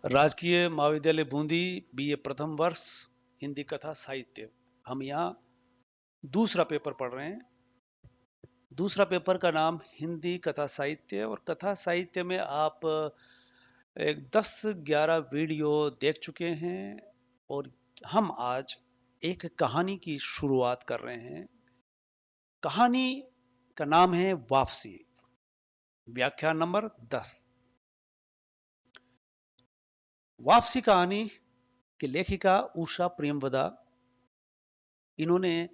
राजकीय महाविद्यालय बूंदी, बीए प्रथम वर्ष, हिंदी कथा साहित्य। हम यहाँ दूसरा पेपर पढ़ रहे हैं। दूसरा पेपर का नाम हिंदी कथा साहित्य, और कथा साहित्य में आप एक 10-11 वीडियो देख चुके हैं, और हम आज एक कहानी की शुरुआत कर रहे हैं। कहानी का नाम है वापसी। व्याख्या नंबर 10। वापसी कहानी की लेखिका उषा प्रेमवदा। इन्होंने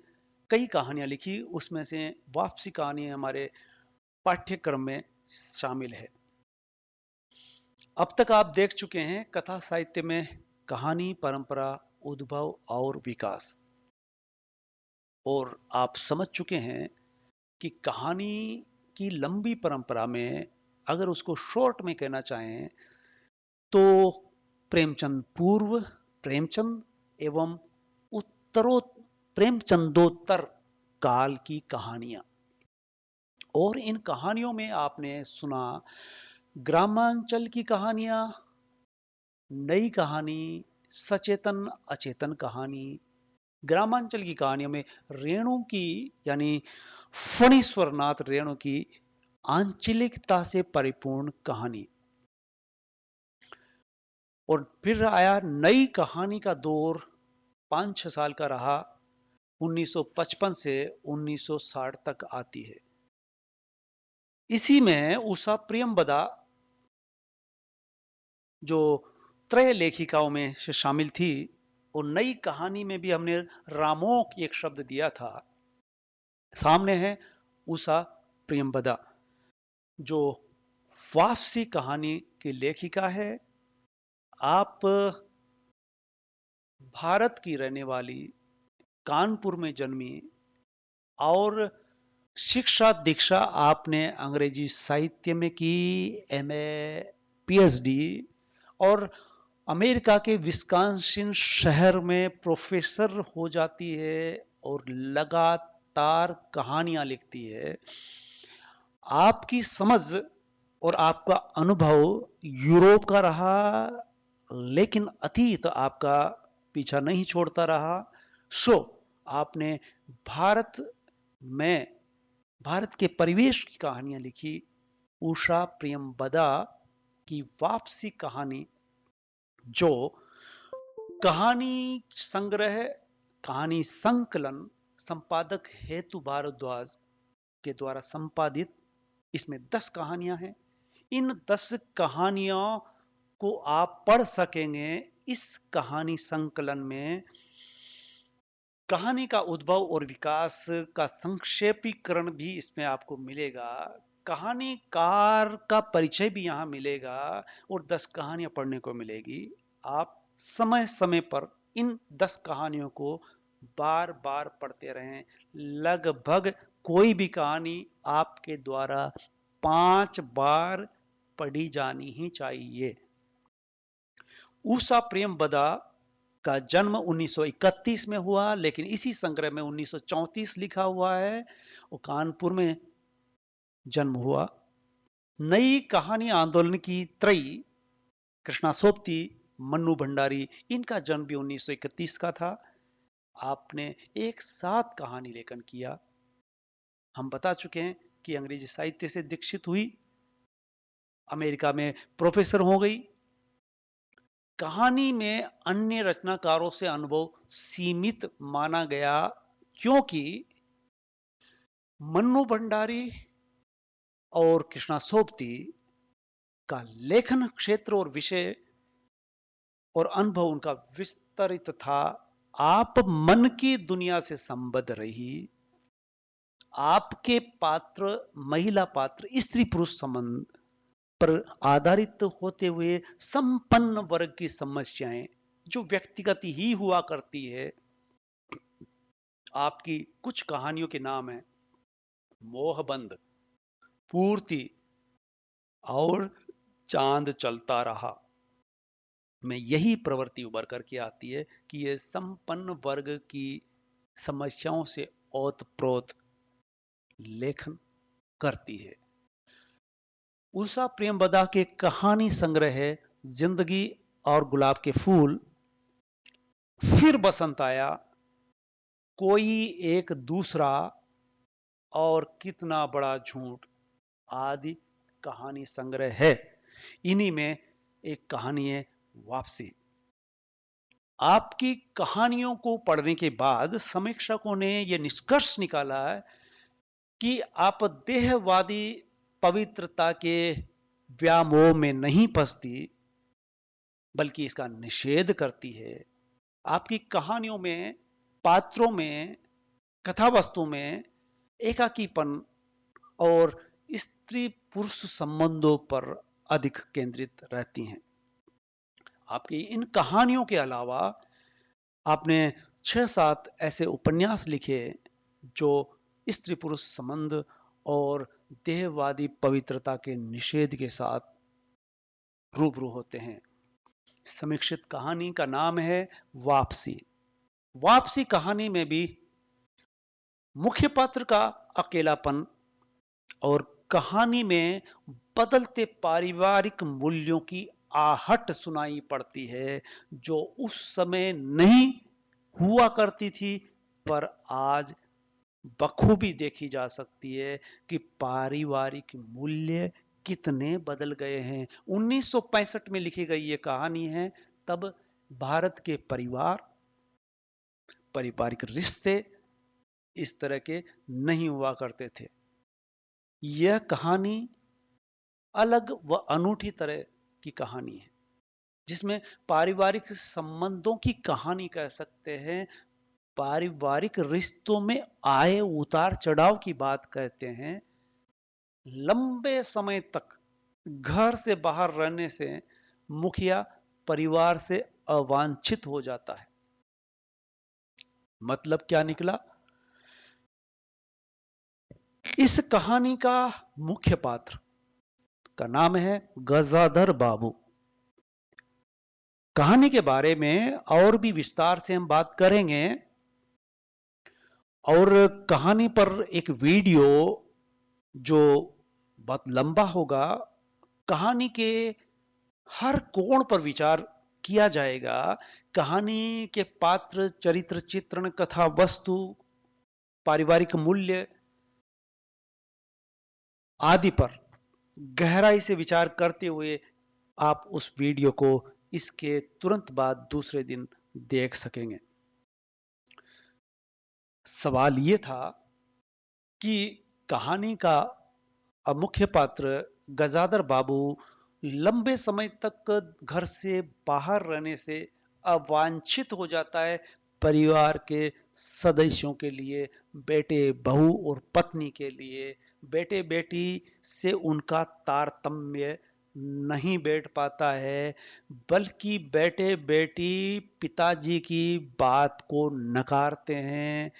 कई कहानियां लिखी, उसमें से वापसी कहानी हमारे पाठ्यक्रम में शामिल है। अब तक आप देख चुके हैं कथा साहित्य में कहानी, परंपरा, उद्भव और विकास, और आप समझ चुके हैं कि कहानी की लंबी परंपरा में अगर उसको शॉर्ट में कहना चाहें तो प्रेमचंद पूर्व, प्रेमचंद एवं उत्तरो प्रेमचंदोत्तर काल की कहानियां। और इन कहानियों में आपने सुना ग्रामांचल की कहानियां, नई कहानी, सचेतन अचेतन कहानी। ग्रामांचल की कहानियों में रेणु की, यानी फणीश्वरनाथ रेणु की आंचलिकता से परिपूर्ण कहानी। और फिर आया नई कहानी का दौर, 5-6 साल का रहा, 1955 से 1960 तक आती है। इसी में उषा प्रियंवदा जो त्रय लेखिकाओं में से शामिल थी, और नई कहानी में भी हमने रामोक एक शब्द दिया था। सामने है उषा प्रियंवदा जो वापसी कहानी की लेखिका है। आप भारत की रहने वाली, कानपुर में जन्मी, और शिक्षा दीक्षा आपने अंग्रेजी साहित्य में की, एमए, पीएचडी, और अमेरिका के विस्कॉन्सिन शहर में प्रोफेसर हो जाती है, और लगातार कहानियां लिखती है। आपकी समझ और आपका अनुभव यूरोप का रहा, लेकिन अतीत आपका पीछा नहीं छोड़ता रहा। सो आपने भारत में, भारत के परिवेश की कहानियां लिखी। उषा प्रियंवदा की वापसी कहानी, जो कहानी संग्रह, कहानी संकलन संपादक हेतु भारद्वाज के द्वारा संपादित, इसमें 10 कहानियां हैं। इन 10 कहानियों को आप पढ़ सकेंगे। इस कहानी संकलन में कहानी का उद्भव और विकास का संक्षेपीकरण भी इसमें आपको मिलेगा। कहानीकार का परिचय भी यहां मिलेगा, और 10 कहानियां पढ़ने को मिलेगी। आप समय समय पर इन 10 कहानियों को बार बार पढ़ते रहें। लगभग कोई भी कहानी आपके द्वारा 5 बार पढ़ी जानी ही चाहिए। उषा प्रेमवदा का जन्म 1931 में हुआ, लेकिन इसी संग्रह में 1934 लिखा हुआ है, और कानपुर में जन्म हुआ। नई कहानी आंदोलन की त्रयी कृष्णा सोबती, मन्नू भंडारी, इनका जन्म भी 1931 का था। आपने एक साथ कहानी लेखन किया। हम बता चुके हैं कि अंग्रेजी साहित्य से दीक्षित हुई, अमेरिका में प्रोफेसर हो गई। कहानी में अन्य रचनाकारों से अनुभव सीमित माना गया, क्योंकि मन्नू भंडारी और कृष्णा सोबती का लेखन क्षेत्र और विषय और अनुभव उनका विस्तरित था। आप मन की दुनिया से संबद्ध रही। आपके पात्र, महिला पात्र, स्त्री पुरुष संबंध पर आधारित होते हुए संपन्न वर्ग की समस्याएं जो व्यक्तिगत ही हुआ करती है। आपकी कुछ कहानियों के नाम है मोहबंद, पूर्ति और चांद चलता रहा। में यही प्रवृत्ति उभर करके आती है कि यह संपन्न वर्ग की समस्याओं से ओतप्रोत लेखन करती है। उषा प्रेमवदा के कहानी संग्रह है जिंदगी और गुलाब के फूल, फिर बसंत आया, कोई एक दूसरा, और कितना बड़ा झूठ आदि कहानी संग्रह है। इन्हीं में एक कहानी है वापसी। आपकी कहानियों को पढ़ने के बाद समीक्षकों ने यह निष्कर्ष निकाला है कि आप देहवादी पवित्रता के व्यामोह में नहीं फंसती, बल्कि इसका निषेध करती है। आपकी कहानियों में, पात्रों में, कथा वस्तु में एकाकीपन और स्त्री पुरुष संबंधों पर अधिक केंद्रित रहती हैं। आपकी इन कहानियों के अलावा आपने 6-7 ऐसे उपन्यास लिखे जो स्त्री पुरुष संबंध और देहवादी पवित्रता के निषेध के साथ रूबरू होते हैं। समीक्षित कहानी का नाम है वापसी। वापसी कहानी में भी मुख्य पात्र का अकेलापन और कहानी में बदलते पारिवारिक मूल्यों की आहट सुनाई पड़ती है, जो उस समय नहीं हुआ करती थी, पर आज बखूबी देखी जा सकती है कि पारिवारिक मूल्य कितने बदल गए हैं। 1965 में लिखी गई ये कहानी है। तब भारत के परिवार, पारिवारिक रिश्ते इस तरह के नहीं हुआ करते थे। यह कहानी अलग व अनूठी तरह की कहानी है, जिसमें पारिवारिक संबंधों की कहानी कह सकते हैं, पारिवारिक रिश्तों में आए उतार चढ़ाव की बात कहते हैं। लंबे समय तक घर से बाहर रहने से मुखिया परिवार से अवांछित हो जाता है। मतलब क्या निकला? इस कहानी का मुख्य पात्र का नाम है गजाधर बाबू। कहानी के बारे में और भी विस्तार से हम बात करेंगे, और कहानी पर एक वीडियो जो बहुत लंबा होगा, कहानी के हर कोण पर विचार किया जाएगा। कहानी के पात्र, चरित्र, चित्रण, कथा वस्तु, पारिवारिक मूल्य आदि पर गहराई से विचार करते हुए आप उस वीडियो को इसके तुरंत बाद दूसरे दिन देख सकेंगे। सवाल यह था कि कहानी का मुख्य पात्र गजाधर बाबू लंबे समय तक घर से बाहर रहने से अवांछित हो जाता है। परिवार के सदस्यों के लिए, बेटे, बहू और पत्नी के लिए, बेटे बेटी से उनका तारतम्य नहीं बैठ पाता है, बल्कि बेटे बेटी पिताजी की बात को नकारते हैं,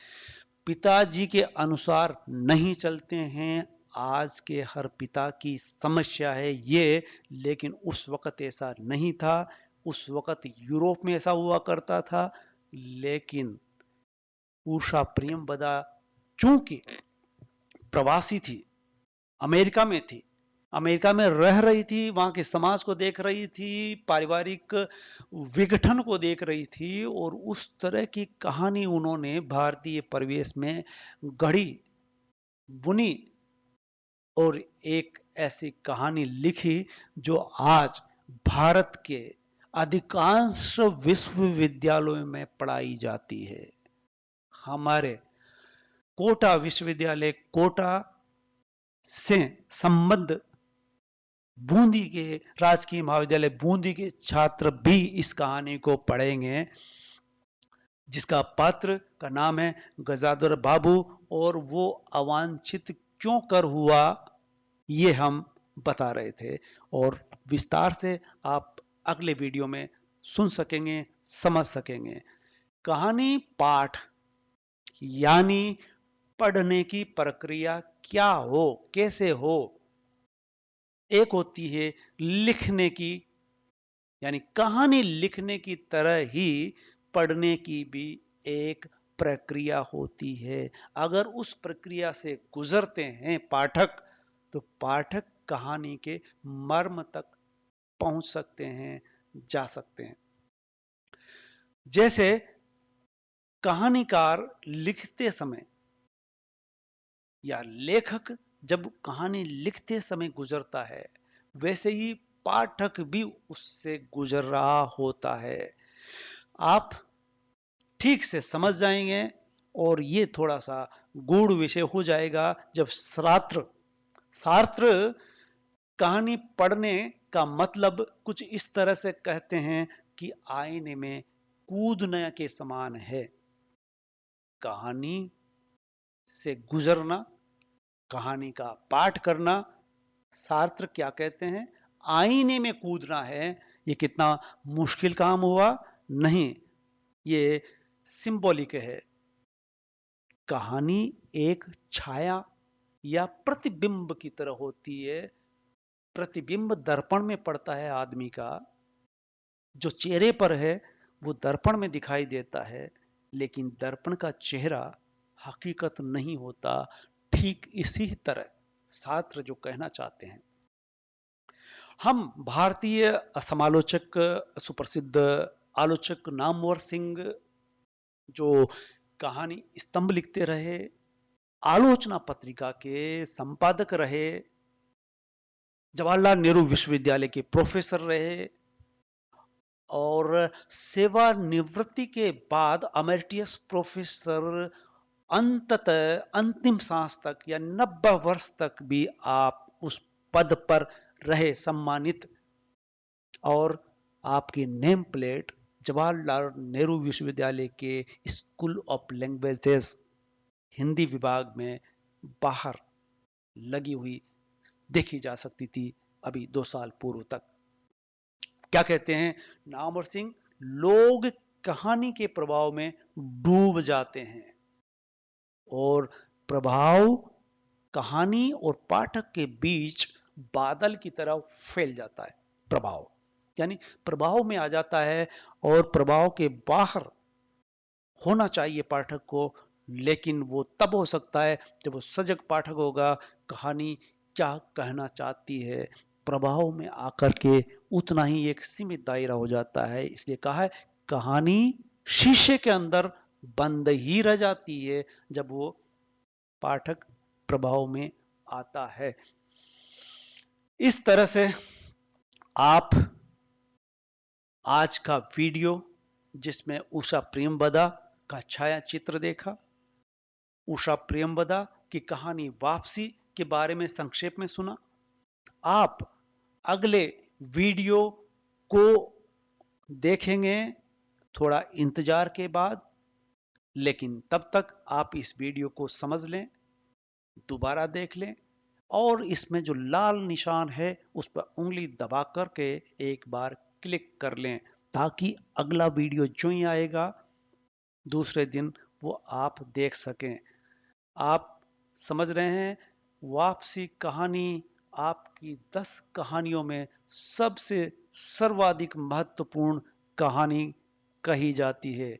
पिताजी के अनुसार नहीं चलते हैं। आज के हर पिता की समस्या है ये, लेकिन उस वक्त ऐसा नहीं था। उस वक्त यूरोप में ऐसा हुआ करता था, लेकिन उषा प्रेमवदा चूंकि प्रवासी थी, अमेरिका में थी, अमेरिका में रह रही थी, वहां के समाज को देख रही थी, पारिवारिक विघटन को देख रही थी, और उस तरह की कहानी उन्होंने भारतीय परिवेश में गढ़ी, बुनी, और एक ऐसी कहानी लिखी जो आज भारत के अधिकांश विश्वविद्यालयों में पढ़ाई जाती है। हमारे कोटा विश्वविद्यालय कोटा से संबद्ध बूंदी के राजकीय महाविद्यालय बूंदी के छात्र भी इस कहानी को पढ़ेंगे, जिसका पात्र का नाम है गजाधर बाबू, और वो अवांछित क्यों कर हुआ ये हम बता रहे थे, और विस्तार से आप अगले वीडियो में सुन सकेंगे, समझ सकेंगे। कहानी पाठ यानी पढ़ने की प्रक्रिया क्या हो, कैसे हो। एक होती है लिखने की, यानी कहानी लिखने की तरह ही पढ़ने की भी एक प्रक्रिया होती है। अगर उस प्रक्रिया से गुजरते हैं पाठक, तो पाठक कहानी के मर्म तक पहुंच सकते हैं, जा सकते हैं। जैसे कहानीकार लिखते समय या लेखक जब कहानी लिखते समय गुजरता है, वैसे ही पाठक भी उससे गुजर रहा होता है। आप ठीक से समझ जाएंगे और ये थोड़ा सा गूढ़ विषय हो जाएगा जब सार्त्र कहानी पढ़ने का मतलब कुछ इस तरह से कहते हैं कि आईने में कूदने के समान है। कहानी से गुजरना, कहानी का पाठ करना, सार्त्र क्या कहते हैं, आईने में कूदना है। ये कितना मुश्किल काम हुआ? नहीं, ये सिंबॉलिक है। कहानी एक छाया या प्रतिबिंब की तरह होती है। प्रतिबिंब दर्पण में पड़ता है आदमी का, जो चेहरे पर है वो दर्पण में दिखाई देता है, लेकिन दर्पण का चेहरा हकीकत नहीं होता। ठीक इसी तरह छात्र जो कहना चाहते हैं, हम भारतीय समालोचक, सुप्रसिद्ध आलोचक नामवर सिंह जो कहानी स्तंभ लिखते रहे, आलोचना पत्रिका के संपादक रहे, जवाहरलाल नेहरू विश्वविद्यालय के प्रोफेसर रहे और सेवानिवृत्ति के बाद अमेरिटियस प्रोफेसर, अंततः अंतिम सांस तक या 90 वर्ष तक भी आप उस पद पर रहे सम्मानित। और आपकी नेम प्लेट जवाहरलाल नेहरू विश्वविद्यालय के स्कूल ऑफ लैंग्वेजेस हिंदी विभाग में बाहर लगी हुई देखी जा सकती थी अभी 2 साल पूर्व तक। क्या कहते हैं नामवर सिंह, लोग कहानी के प्रभाव में डूब जाते हैं और प्रभाव कहानी और पाठक के बीच बादल की तरह फैल जाता है। प्रभाव यानी प्रभाव में आ जाता है और प्रभाव के बाहर होना चाहिए पाठक को, लेकिन वो तब हो सकता है जब वो सजग पाठक होगा, कहानी क्या कहना चाहती है प्रभाव में आकर के उतना ही एक सीमित दायरा हो जाता है। इसलिए कहा है कहानी शीशे के अंदर बंद ही रह जाती है जब वो पाठक प्रभाव में आता है। इस तरह से आप आज का वीडियो जिसमें उषा प्रेमवदा का छाया चित्र देखा, उषा प्रेमवदा की कहानी वापसी के बारे में संक्षेप में सुना। आप अगले वीडियो को देखेंगे थोड़ा इंतजार के बाद, लेकिन तब तक आप इस वीडियो को समझ लें, दोबारा देख लें और इसमें जो लाल निशान है उस पर उंगली दबा करके एक बार क्लिक कर लें, ताकि अगला वीडियो जो ही आएगा दूसरे दिन वो आप देख सकें। आप समझ रहे हैं, वापसी कहानी आपकी 10 कहानियों में सबसे सर्वाधिक महत्वपूर्ण कहानी कही जाती है।